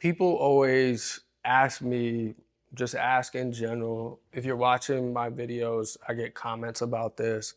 People always ask me, just ask in general. If you're watching my videos, I get comments about this.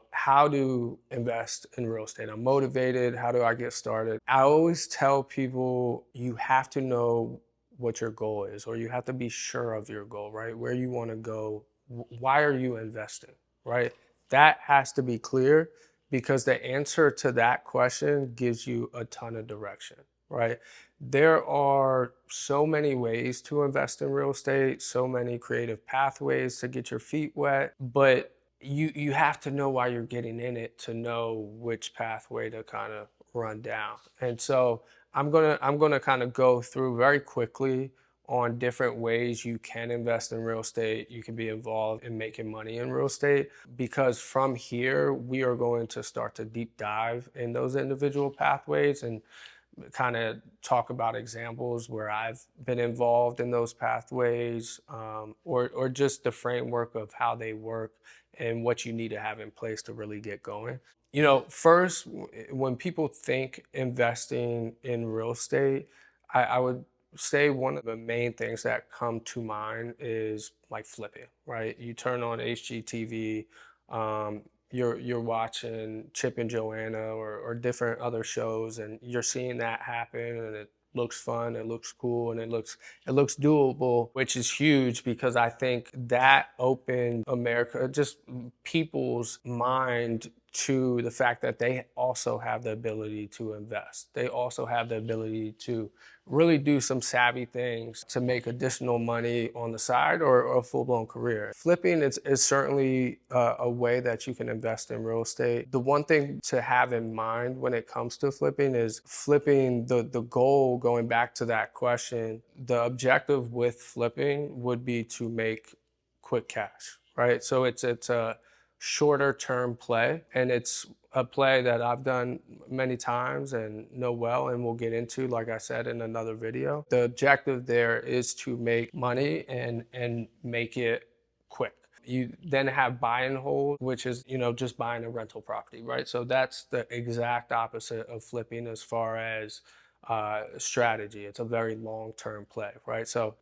How to invest in real estate? I'm motivated. How do I get started? I always tell people you have to know what your goal is, or you have to be sure of your goal, right? Where you want to go. Why are you investing, right? That has to be clear because the answer to that question gives you a ton of direction, right? There are so many ways to invest in real estate, so many creative pathways to get your feet wet, but you have to know why you're getting in it to know which pathway to kind of run down. And so I'm gonna kind of go through very quickly on different ways you can invest in real estate. You can be involved in making money in real estate because from here we are going to start to deep dive in those individual pathways and kind of talk about examples where I've been involved in those pathways, or just the framework of how they work and what you need to have in place to really get going. First, when people think investing in real estate, I would say one of the main things that come to mind is like flipping, right? You turn on HGTV, you're watching Chip and Joanna or different other shows, and you're seeing that happen, and it looks fun, it looks cool, and it looks doable, which is huge because I think that opened America, just people's mind to the fact that they also have the ability to invest. They also have the ability to really do some savvy things to make additional money on the side or a full-blown career. Flipping is certainly a way that you can invest in real estate. The one thing to have in mind when it comes to flipping is flipping the goal, going back to that question, the objective with flipping would be to make quick cash, right? So it's a shorter term play, and it's a play that I've done many times and know well, and we'll get into, like I said, in another video. The objective there is to make money and make it quick. You then have buy and hold, which is, just buying a rental property, right? So that's the exact opposite of flipping as far as strategy. It's a very long-term play, right? So,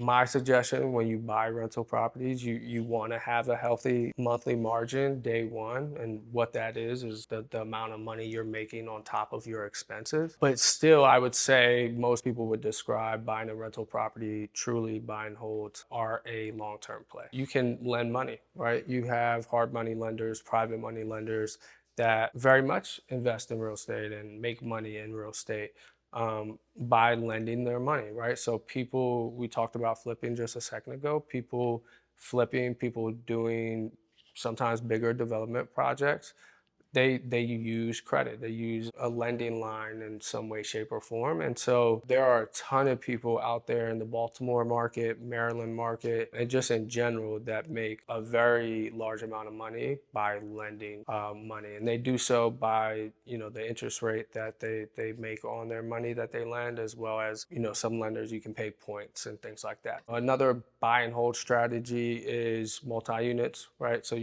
my suggestion when you buy rental properties, you want to have a healthy monthly margin day one. And what that is the amount of money you're making on top of your expenses. But still, I would say most people would describe buying a rental property, truly buy and holds, are a long-term play. You can lend money, right? You have hard money lenders, private money lenders that very much invest in real estate and make money in real estate by lending their money, right? So we talked about flipping just a second ago, people flipping, people doing sometimes bigger development projects. They use credit, they use a lending line in some way, shape, or form. And so there are a ton of people out there in the Baltimore market, Maryland market, and just in general that make a very large amount of money by lending money. And they do so by, the interest rate that they make on their money that they lend, as well as, some lenders you can pay points and things like that. Another buy and hold strategy is multi-units, right? So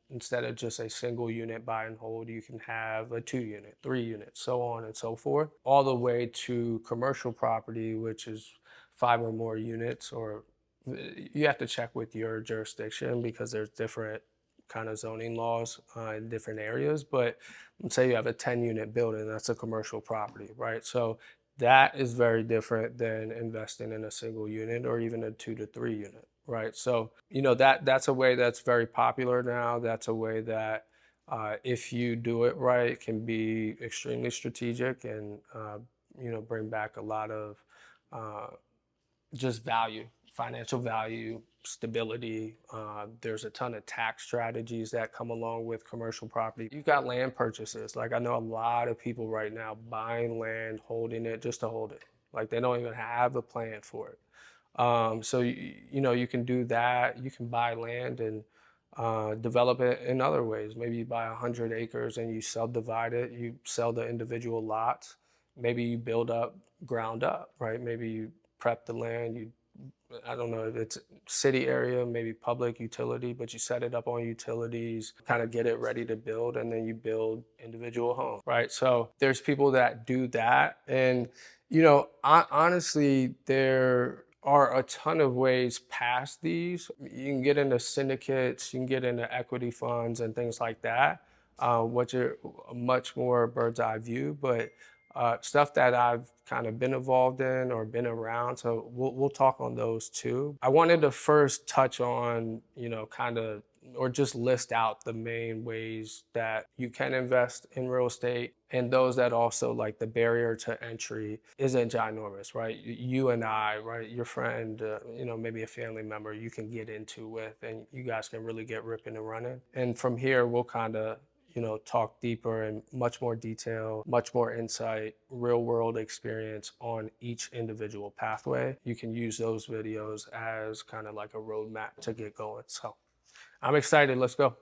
instead of just a single unit buy and hold, you can have a 2-unit, 3-unit, so on and so forth, all the way to commercial property, which is 5 or more units, or you have to check with your jurisdiction because there's different kind of zoning laws in different areas. But let's say you have a 10-unit building, that's a commercial property, right? So that is very different than investing in a single unit or even a 2 to 3 unit, right? So, that's a way that's very popular now. That's a way that if you do it right, can be extremely strategic and, bring back a lot of just value, financial value, stability. There's a ton of tax strategies that come along with commercial property. You've got land purchases. Like I know a lot of people right now buying land, holding it just to hold it. Like they don't even have a plan for it. So you can do that. You can buy land and develop it in other ways. Maybe you buy 100 acres and you subdivide it. You sell the individual lots. Maybe you build up ground up, right? Maybe you prep the land. I don't know if it's city area, maybe public utility, but you set it up on utilities, kind of get it ready to build, and then you build individual homes, right? So there's people that do that, and Honestly, there are a ton of ways past these. You can get into syndicates, you can get into equity funds and things like that, which are a much more bird's eye view. But stuff that I've kind of been involved in or been around, so we'll talk on those too. I wanted to first touch on, kind of or just list out the main ways that you can invest in real estate, and those that also, like, the barrier to entry isn't ginormous, right? You and I, right, your friend, maybe a family member you can get into with, and you guys can really get ripping and running. And from here, we'll kind of talk deeper in much more detail, much more insight, real world experience on each individual pathway. You can use those videos as kind of like a roadmap to get going. So I'm excited. Let's go.